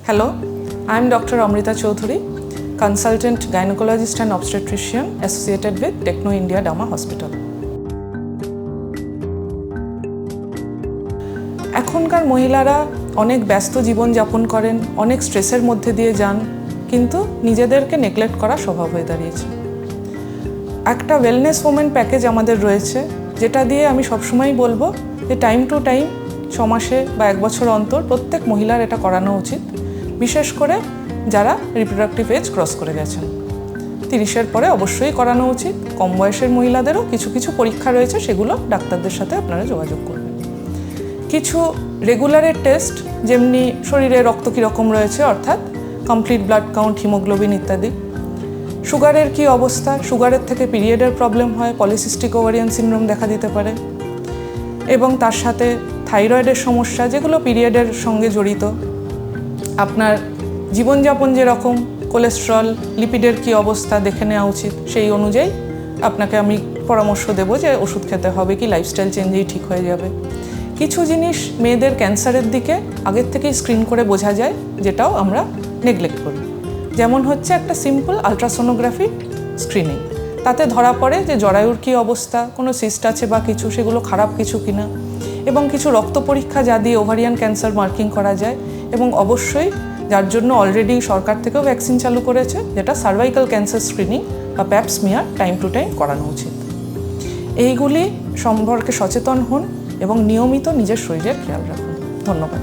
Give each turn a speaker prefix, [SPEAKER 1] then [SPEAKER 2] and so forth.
[SPEAKER 1] Hello, I am Dr. Amrita Choudhury, Consultant Gynecologist and Obstetrician associated with Techno India Derma Hospital. এখনকার মহিলারা অনেক ব্যস্ত জীবনযাপন করেন, অনেক স্ট্রেসের মধ্যে দিয়ে যান, কিন্তু নিজেদেরকে নেগলেক্ট করা স্বভাব হয়ে দাঁড়িয়েছে। একটা ওয়েলনেস ওমেন প্যাকেজ আমাদের রয়েছে, যেটা দিয়ে আমি সবসময়ই বলবো যে টাইম টু টাইম 6 মাসে বা 1 বছর অন্তর প্রত্যেক মহিলার এটা করানো উচিত, বিশেষ করে যারা রিপ্রোডাক্টিভ এজ ক্রস করে গেছেন। 30-এর পরে অবশ্যই করানো উচিত। কম বয়সের মহিলাদেরও কিছু কিছু পরীক্ষা রয়েছে, সেগুলো ডাক্তারদের সাথে আপনারা যোগাযোগ করবেন। কিছু রেগুলারের টেস্ট, যেমনি শরীরে রক্ত কীরকম রয়েছে, অর্থাৎ কমপ্লিট ব্লাড কাউন্ট, হিমোগ্লোবিন ইত্যাদি। সুগারের কী অবস্থা, সুগারের থেকে পিরিয়ডের প্রবলেম হয়, পলিসিস্টিক ওভারিয়ান সিনড্রোম দেখা দিতে পারে, এবং তার সাথে থাইরয়েডের সমস্যা, যেগুলো পিরিয়ডের সঙ্গে জড়িত। আপনার জীবনযাপন যেরকম, কোলেস্ট্রল, লিপিডের কী অবস্থা দেখে নেওয়া উচিত, সেই অনুযায়ী আপনাকে আমি পরামর্শ দেব যে ওষুধ খেতে হবে কি লাইফস্টাইল চেঞ্জেই ঠিক হয়ে যাবে। কিছু জিনিস মেয়েদের ক্যান্সারের দিকে আগের থেকেই স্ক্রিন করে বোঝা যায়, যেটাও আমরা নেগলেক্ট করি। যেমন হচ্ছে একটা সিম্পল আলট্রাসোনোগ্রাফি স্ক্রিনিং, তাতে ধরা পড়ে যে জরায়ুর কী অবস্থা, কোনো সিস্ট আছে বা কিছু, সেগুলো খারাপ কিছু কিনা, এবং কিছু রক্ত পরীক্ষা যা দিয়ে ওভারিয়ান ক্যান্সার মার্কিং করা যায়। এবং অবশ্যই যার জন্য অলরেডি সরকার থেকেও ভ্যাকসিন চালু করেছে, যেটা সার্ভাইকাল ক্যান্সার স্ক্রিনিং বা প্যাপ স্মিয়ার টাইম টু টাইম করানো উচিত। এইগুলি সম্পর্কে সচেতন হন এবং নিয়মিত নিজের শরীরের খেয়াল রাখুন। ধন্যবাদ।